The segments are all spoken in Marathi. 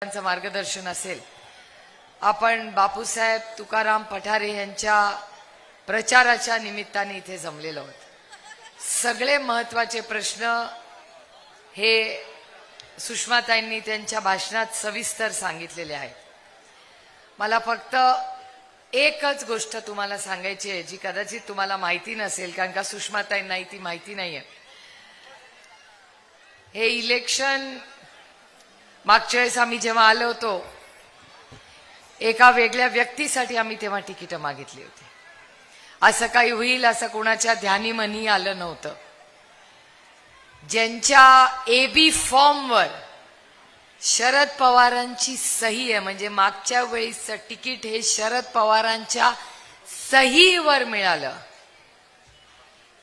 मार्गदर्शन असेल। आपण बापूसाहेब तुकाराम पठारे यांच्या प्रचाराच्या निमित्ताने इथे जमलेलो आहोत। सगळे महत्त्वाचे प्रश्न हे सुषमाताईंनी त्यांच्या भाषणात सविस्तर सांगितलेले आहेत। मला फक्त एकच गोष्ट तुम्हाला सांगायची आहे जी कदाचित तुम्हाला माहिती नसेल, कारण का सुषमाताईंना ती माहिती नाहीये। हे इलेक्शन मागच्या वेळेस आम्ही जेव्हा आलो होतो एका वेगळ्या व्यक्तीसाठी आम्ही तेव्हा तिकीट मागितली होती। असं काही होईल असं कोणाच्या ध्यानी मनी आलं नव्हतं। ज्यांच्या एबी फॉर्मवर शरद पवारांची सही आहे, म्हणजे मागच्या वेळेसचं तिकीट हे शरद पवारांच्या सहीवर मिळालं,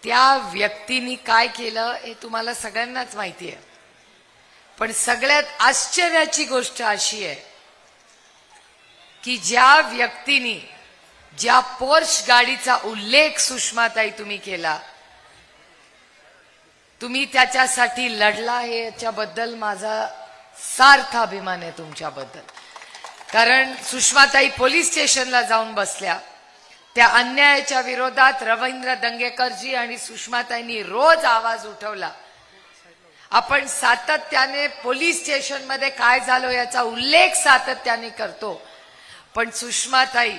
त्या व्यक्तीने काय केलं हे तुम्हाला सगळ्यांनाच माहिती आहे। पण सगळ्यात आश्चर्याची गोष्ट अशी आहे की ज्या व्यक्तीने ज्या पोर्श गाडीचा उल्लेख सुषमाताई तुम्ही केला, तुम्ही त्याच्यासाठी लढला, हे याच्याबद्दल माझा सार्थ अभिमान आहे तुमच्याबद्दल। कारण सुषमाताई पोलीस स्टेशनला जाऊन बसल्या, त्या अन्यायाच्या विरोधात रवींद्र दंगेकरजी आणि सुषमाताईंनी रोज आवाज उठवला। आपण सातत्याने पोलीस स्टेशन मध्ये काय झालं याचा उल्लेख सातत्याने करतो, पण सुषमाताई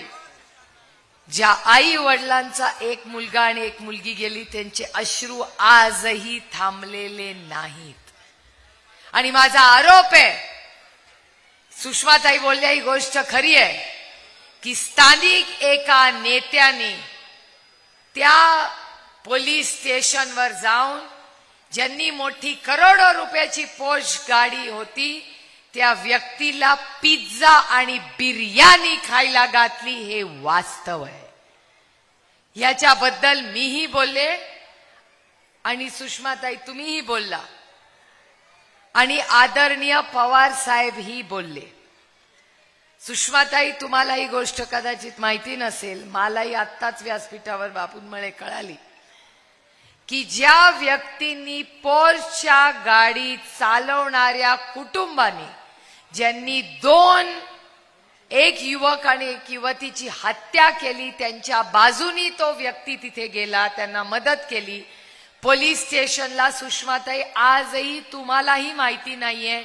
ज्या आई वडिलांचा एक मुलगा आणि एक मुलगी गेली त्यांचे अश्रू आजही थांबलेले नाहीत। आणि माझा आरोप आहे, सुषमाताई बोलल्या ही गोष्ट खरी आहे की स्थानिक एका नेत्याने त्या पोलीस स्टेशनवर जाऊन ज्यांनी मोठी करोडो रुपयाची पोर्श गाडी होती त्या व्यक्तीला पिझ्झा आणि बिर्याणी खायला घातली, हे वास्तव आहे। याच्याबद्दल मीही बोलले आणि सुषमाताई तुम्हीही बोलला आणि आदरणीय पवार साहेब ही बोलले। सुषमाताई तुम्हाला ही गोष्ट कदाचित माहिती नसेल, मलाही आत्ताच व्यासपीठावर बापूंमुळे कळाली की ज्या व्यक्तींनी पोर्शच्या गाडी चालवणाऱ्या कुटुंबाने ज्यांनी एक युवक आणि एक युवतीची हत्या केली, त्यांच्या बाजूनी तो व्यक्ती तिथे गेला, त्यांना मदत केली पोलीस स्टेशनला। सुषमाताई आजही तुम्हालाही माहिती नाहीये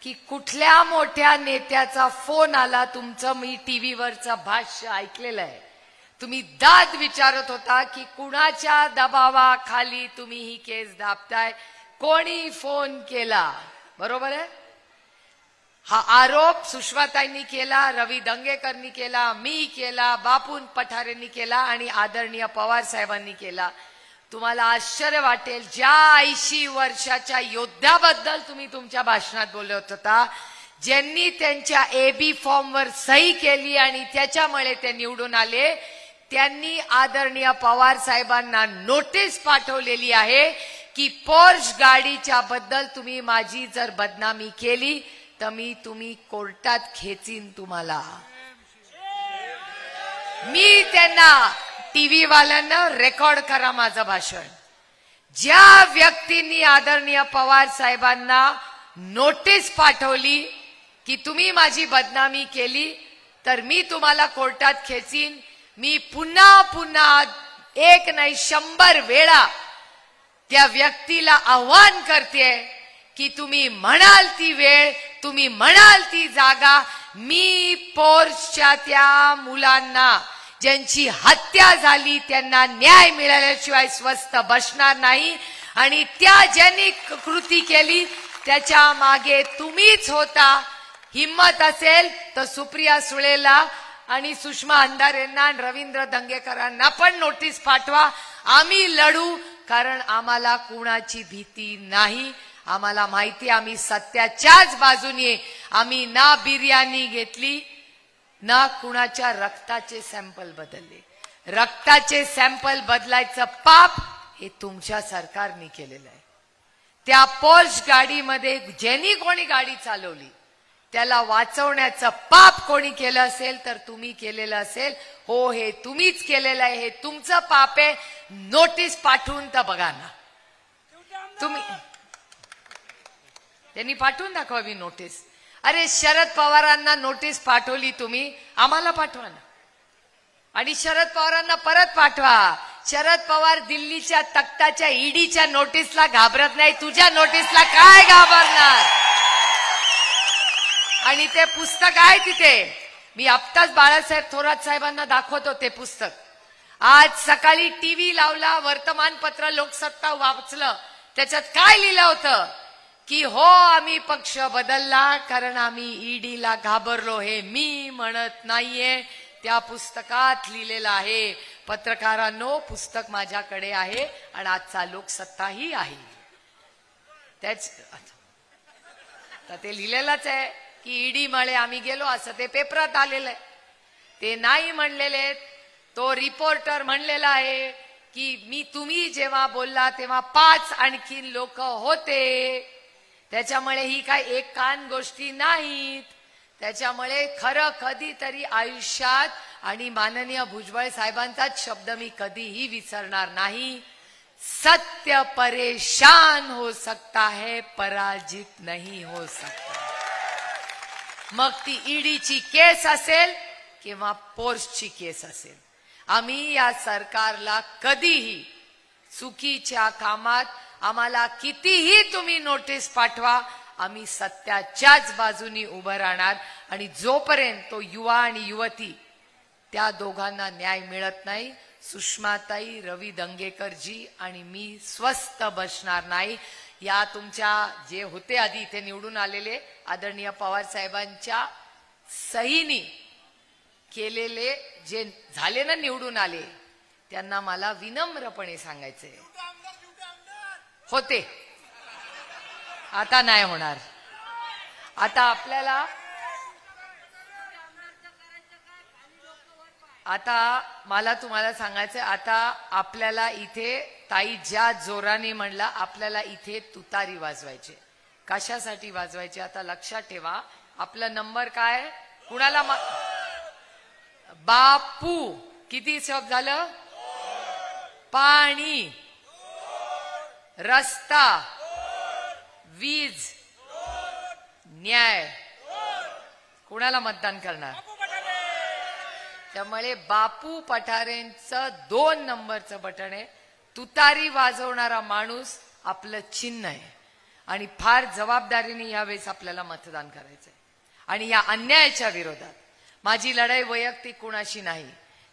की कुठल्या मोठ्या नेत्याचा फोन आला। तुमचं मी टीव्हीवरचं भाष्य ऐकलेलं आहे, तुम्ही दाद विचारत होता की कुणाच्या दबावाखाली तुम्ही ही केस दाबताय, कोणी फोन केला, बरोबर आहे। हा आरोप सुषमाताईंनी केला, रवी दंगेकरनी केला, मी केला, बापून पठारेंनी केला आणि आदरणीय पवार साहेबांनी केला। तुम्हाला आश्चर्य वाटेल, ज्या 80 वर्षाच्या योद्ध्याबद्दल तुम्ही तुमच्या भाषणात बोलत होता, ज्यांनी त्यांच्या एबी फॉर्मवर सही केली आणि त्याच्यामुळे ते निवडून आले, त्यांनी आदरणीय पवार साहेबांना नोटीस पाठवलेली आहे की पोर्श गाडीच्या बद्दल तुम्ही माझी जर बदनामी केली तर तुम्ही कोर्टात खेचीन तुम्हाला। मी त्यांना टीव्ही वाल्यांना रेकॉर्ड करा माझं भाषण। ज्या व्यक्तींनी आदरणीय पवार साहेबांना नोटीस पाठवली की तुम्ही माझी बदनामी केली तर मी तुम्हाला कोर्टात खेचीन, मी पुन्हा पुन्हा एक नाही 100 वेळा त्या व्यक्तीला आव्हान करते की तुम्ही म्हणाल ती वेळ, तुम्ही म्हणाल ती जागा, मी पोर्शच्या त्या मुलांना ज्यांची हत्या झाली त्यांना न्याय मिळाल्याशिवाय स्वस्थ बसणार नाही। आणि त्या ज्यांनी कृती केली त्याच्या मागे तुम्हीच होता। हिम्मत असेल तर सुप्रिया सुळेला आणि सुषमा अंधारेंना रवींद्र दंगेकरांना पण नोटीस पाठवा, आम्ही लढू, कारण आम्हाला कुणाची भीती नाही। आम्हाला माहिती, आम्ही सत्याच्याच बाजूने, आम्ही ना बिर्याणी घेतली ना कुणाच्या रक्ताचे सॅम्पल बदलले। रक्ताचे सॅम्पल बदलायचं पाप हे तुमच्या सरकारने केलेलं आहे। त्या पोर्श गाडीमध्ये ज्यांनी कोणी गाडी चालवली त्याला वाचवण्याचं पाप कोणी केलं असेल तर तुम्ही केलेलं असेल। हो, हे तुम्हीच केलेलं आहे, हे तुमचं पाप आहे। नोटीस पाठवून तर बघा ना तुम्ही, त्यांनी पाठवून दाखवावी नोटीस। अरे शरद पवारांना नोटीस पाठवली तुम्ही, आम्हाला पाठवा ना, आणि शरद पवारांना परत पाठवा. शरद पवार दिल्लीच्या तख्ताच्या ईडीच्या नोटीसला घाबरत नाही, तुझ्या नोटीसला काय घाबरणार? आणि ते पुस्तक आहे तिथे, मी आत्ताच बाळासाहेब थोरात साहेबांना दाखवतो ते पुस्तक. आज सकाळी टीव्ही लावला, वर्तमानपत्र लोकसत्ता वाचलं, त्याच्यात काय लिहिलं होतं की हो आम्ही पक्ष बदलला कारण आम्ही ईडीला घाबरलो. हे मी म्हणत नाहीये, त्या पुस्तकात लिहिलेलं आहे. पत्रकारांनो, पुस्तक माझ्याकडे आहे आणि आजचा लोकसत्ताही आहे. त्याच ते लिहिलेलंच आहे की ईडी मुळे आम्ही गेलो, असं ते पेपरात आलेलं आहे. ते नाही म्हणलेले, तो रिपोर्टर म्हणलेला आहे की तुम्ही जेव्हा बोलला तेव्हा 5 आणखीन लोक होते. त्याच्यामुळे ही काय एक कान गोष्टी नाहीत. त्याच्यामुळे खरं कधीतरी आयुष्यात, आणि माननीय भुजबळ साहेबांचाच शब्द मी कधीही विसरणार नाही, सत्य परेशान हो सकता है, पराजित नहीं हो सकता. मग ती ईडीची केस असेल किंवा पोर्सची केस असेल, आम्ही या सरकारला कधीही चुकीच्या कामात, आम्हाला कितीही तुम्ही नोटीस पाठवा, आम्ही सत्याच्याच बाजूनी उभं राहणार. आणि जोपर्यंत तो युवा आणि युवती त्या दोघांना न्याय मिळत नाही, सुषमाताई, रवी दंगेकरजी आणि मी स्वस्थ बसणार नाही. या तुमच्या जे होते आधी इथे निवडून आलेले आदरणीय पवार साहेबांच्या सहीनी केलेले जे झाले ना निवडून आले, त्यांना मला विनम्रपणे सांगायचंय, होते, आता नाही होणार. आता आपल्याला मला तुम्हाला सांगायचं, आता आपल्याला इथे ताई ज्या जोराने म्हणला, आपल्याला इथे तुतारी वाजवायचे. कशासाठी वाजवायचे आता लक्षात ठेवा. आपला नंबर काय, कुणाला बापू किती शब्द झालं, पाणी, रस्ता, वीज, न्याय, कुणाला मतदान करणार? त्यामुळे बापू पठारेंचं 2 नंबरचं बटन आहे. तुतारी वाजवणारा माणूस आपलं चिन्ह आहे आणि फार जबाबदारीने यावेळेस आपल्याला मतदान करायचंय. आणि या अन्यायाच्या विरोधात माझी लढाई वैयक्तिक कुणाशी नाही.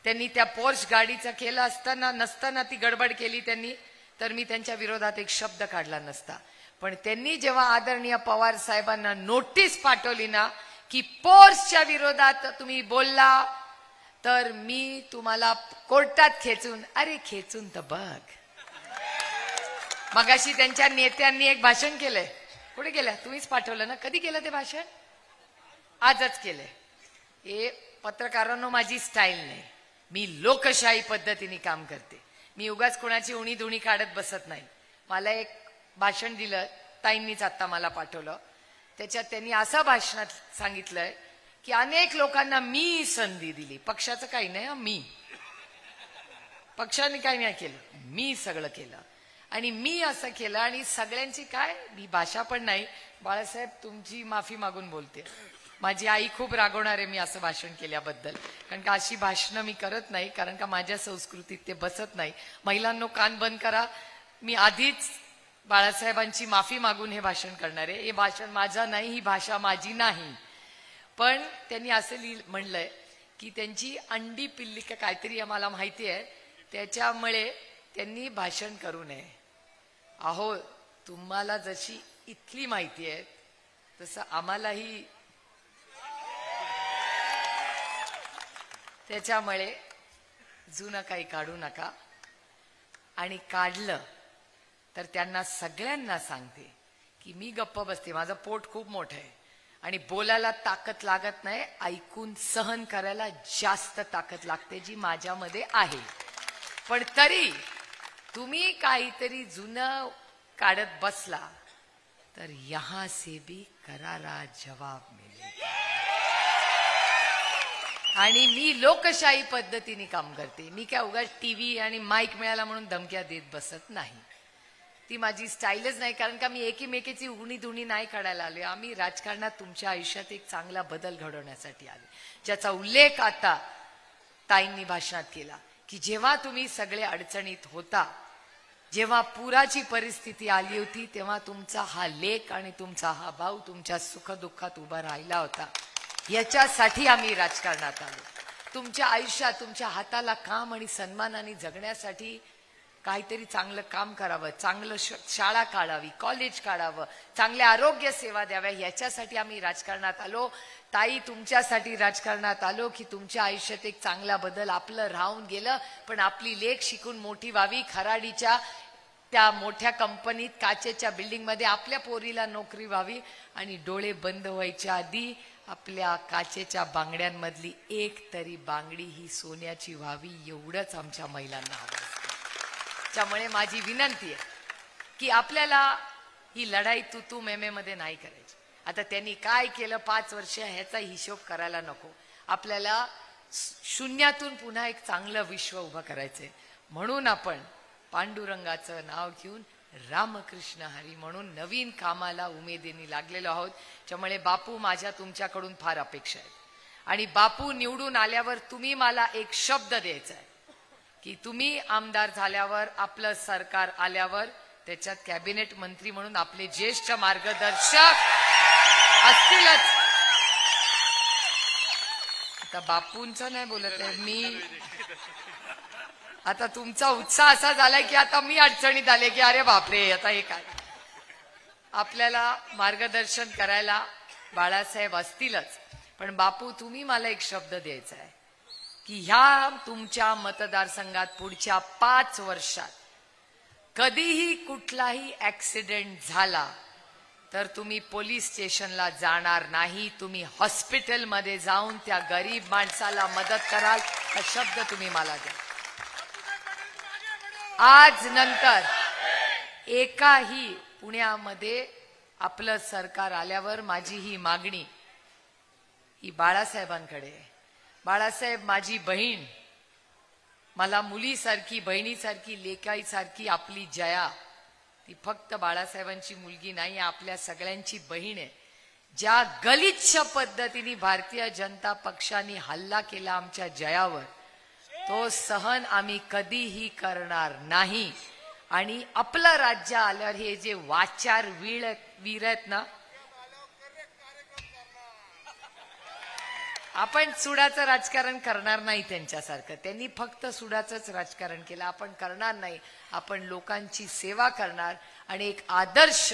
त्यांनी त्या पोर्श गाडीचं केलं असताना नसताना ती गडबड केली त्यांनी, तर मी त्यांच्या विरोधात एक शब्द काढला नसता. पण त्यांनी जेव्हा आदरणीय पवार साहेबांना नोटीस पाठवली ना की पोर्शच्या विरोधात तुम्ही बोलला, तर मी तुम्हाला कोर्टात खेचून, अरे खेचून तर बघ. मगाशी त्यांच्या नेत्यांनी एक भाषण केलंय, कुठे केलं? तुम्हीच पाठवलं ना. कधी केलं ते भाषण? आजच केलंय. हे पत्रकारांनो माझी स्टाईल नाही, मी लोकशाही पद्धतीने काम करते. मी उगाच कोणाची उणी धुणी काढत बसत नाही. मला एक भाषण दिलं, ताईंनीच आता मला पाठवलं. त्याच्यात त्यांनी असं भाषणात सांगितलंय की अनेक लोकांना मी संधी दिली. पक्षाचं काही नाही, मी पक्षाने काही नाही केलं, मी सगळं केलं आणि मी असं केलं. आणि सगळ्यांची काय, मी भाषा पण नाही. बाळासाहेब तुमची माफी मागून बोलते, माझी आई खूप रागवणार आहे मी असं भाषण केल्याबद्दल, कारण का अशी भाषणं मी करत नाही, कारण का माझ्या संस्कृतीत ते बसत नाही. महिलांनो कान बंद करा, मी आधीच बाळासाहेबांची माफी मागून हे भाषण करणार आहे. हे भाषण माझं नाही, ही भाषा माझी नाही. पण त्यांनी असं म्हणलंय की त्यांची अंडी पिल्ली का काहीतरी आम्हाला माहिती आहे, त्याच्यामुळे त्यांनी भाषण करू नये. अहो तुम्हाला जशी इथली माहिती आहे तसं आम्हालाही, त्याच्यामुळे जुनं काही काढू नका. आणि काढलं तर त्यांना सगळ्यांना सांगते की मी गप्प बसते, माझं पोट खूप मोठं आहे आणि बोलायला ताकद लागत नाही, ऐकून सहन करायला जास्त ताकद लागते जी माझ्यामध्ये आहे. पण तरी तुम्ही काहीतरी जुनं काढत बसला तर यहां से भी करारा जवाब मिळेल. आणि मी लोकशाही पद्धतीने काम करते. मी काय उगाच टीव्ही आणि माईक मिळाला म्हणून धमक्या देत बसत नाही. ती माझी स्टाईलच नाही, कारण का मी एकीमेकीची उणी दुणी नाही काढायला आले. आम्ही राजकारणात तुमच्या आयुष्यात एक चांगला बदल घडवण्यासाठी आले, ज्याचा उल्लेख आता ताईंनी भाषणात केला की जेव्हा तुम्ही सगळे अडचणीत होता, जेव्हा पुराची परिस्थिती आली होती, तेव्हा तुमचा हा लेक आणि तुमचा हा भाऊ तुमच्या सुखदुःखात उभा राहिला होता. याच्यासाठी आम्ही राजकारणात आलो. तुमच्या आयुष्यात तुमच्या हाताला काम आणि सन्मानाने जगण्यासाठी काहीतरी चांगलं काम करावं, चांगलं शाळा काढावी, कॉलेज काढावं, चांगल्या आरोग्य सेवा द्याव्या, याच्यासाठी आम्ही राजकारणात आलो. ताई, तुमच्यासाठी राजकारणात आलो की तुमच्या आयुष्यात एक चांगला बदल आपलं राहून गेलं, पण आपली लेक शिकून मोठी व्हावी, खराडीच्या त्या मोठ्या कंपनीत काचेच्या बिल्डिंग मध्ये आपल्या पोरीला नोकरी व्हावी आणि डोळे बंद व्हायच्या आधी आपल्या काचेच्या बांगड्यांमधली एक तरी बांगडी ही सोन्याची व्हावी, एवढंच आमच्या महिलांना हवं. त्यामुळे माझी विनंती आहे की आपल्याला ही लढाई तू मेमे मध्ये नाही करायची. आता त्यांनी काय केलं 5 वर्ष ह्याचा हिशोब करायला नको. आपल्याला शून्यातून पुन्हा एक चांगलं विश्व उभं करायचंय. म्हणून आपण पांडुरंगाचं नाव घेऊन रामकृष्ण हरी म्हणून नवीन कामाला उमेदीने लागलेलो आहोत. त्यामुळे बापू, माझ्या तुमच्याकडून फार अपेक्षा आहेत आणि बापू निवडून आल्यावर तुम्ही मला एक शब्द द्यायचा आहे की तुम्ही आमदार झाल्यावर, आपलं सरकार आल्यावर त्याच्यात कॅबिनेट मंत्री म्हणून आपले ज्येष्ठ मार्गदर्शक असतीलच. आता बापूंचं नाही बोलत आहे मी. आता तुमचा उत्साह असा झालाय की आता मी अडचणीत आले की अरे बापरे, आता हे काय. आपल्याला मार्गदर्शन करायला बाळासाहेब असतीलच, पण बापू तुम्ही मला एक शब्द द्यायचा आहे की ह्या तुमच्या मतदारसंघात पुढच्या 5 वर्षात कधीही कुठलाही ऍक्सिडेंट झाला तर तुम्ही पोलीस स्टेशनला जाणार नाही, तुम्ही हॉस्पिटलमध्ये जाऊन त्या गरीब माणसाला मदत कराल. हा शब्द तुम्ही मला द्या. आज नंतर एकाही पुण्यामध्ये आपलं सरकार आल्यावर माझी ही मागणी ही बाळासाहेबांकडे आहे. बाळासाहेब, माझी बहीण, मला मुलीसारखी, बहिणीसारखी, लेकाईसारखी आपली जया, ती फक्त बाळासाहेबांची मुलगी नाही, आपल्या सगळ्यांची बहीण आहे. ज्या गलिच्छ पद्धतीने भारतीय जनता पक्षाने हल्ला केला आमच्या जयावर, तो सहन आम्ही कधीही करणार नाही. आणि आपलं राज्य आल्यावर हे जे वाचार वीर आहेत ना, आपण सुडाचं राजकारण करणार नाही त्यांच्यासारखं. त्यांनी फक्त सुडाचंच राजकारण केलं, आपण करणार नाही. आपण लोकांची सेवा करणार आणि एक आदर्श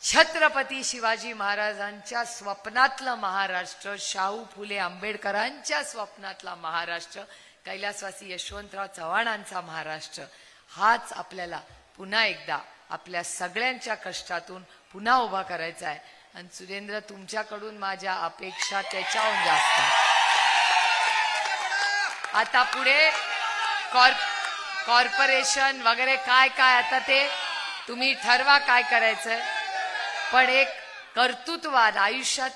छत्रपती शिवाजी महाराजांच्या स्वप्नातलं महाराष्ट्र, शाहू फुले आंबेडकरांच्या स्वप्नातला महाराष्ट्र, कैलासवासी यशवंतराव चव्हाणांचा महाराष्ट्र, हाच आपल्याला पुन्हा एकदा आपल्या सगळ्यांच्या कष्टातून पुन्हा उभा करायचा आहे. आणि सुरेंद्र, तुमच्याकडून माझ्या अपेक्षा त्याच्याहून जास्त. आता पुढे कॉर्पोरेशन वगैरे काय काय आता ते तुम्ही ठरवा काय करायचंय, पण एक कर्तृत्ववान आयुष्यात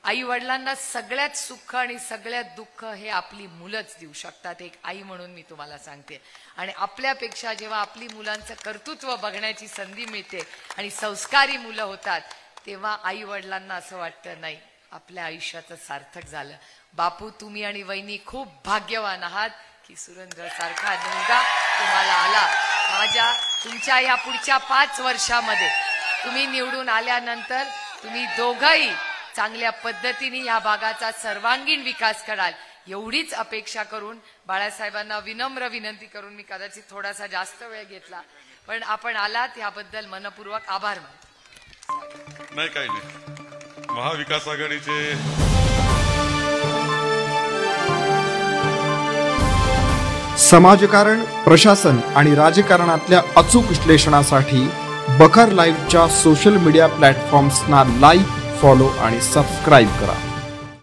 आई वडिलांना सगळ्यात सुख आणि सगळ्यात दुःख हे आपली मुलंच देऊ शकतात. एक आई म्हणून मी तुम्हाला सांगते. आणि आपल्यापेक्षा जेव्हा आपली मुलांचं कर्तृत्व बघण्याची संधी मिळते आणि संस्कारी मुलं होतात, तेव्हा आई वडिलांना असं वाटतं नाही, आपल्या आयुष्याचं सार्थक झालं. बापू, तुम्ही आणि वहिनी खूप भाग्यवान आहात की सुरेंद्र सारखा मुलगा तुम्हाला आला. माझ्या तुमच्या या पुढच्या 5 वर्षामध्ये तुम्ही निवडून आल्यानंतर तुम्ही दोघंही चांगल्या पद्धतीने या भागाचा सर्वांगीण विकास कराल, एवढीच अपेक्षा करून बाळासाहेबांना विनम्र विनंती करून मी कदाचित थोडासा जास्त वेळ घेतला, पण आपण आलात याबद्दल मनपूर्वक आभार मानतो. नाही, काही नाही. महाविकास आघाडीचे समाजकारण, प्रशासन आणि राजकारणातल्या अचूक विश्लेषणासाठी बखर लाईव्हच्या सोशल मीडिया प्लॅटफॉर्म्सना लाईक, फॉलो आणि सबस्क्राईब करा.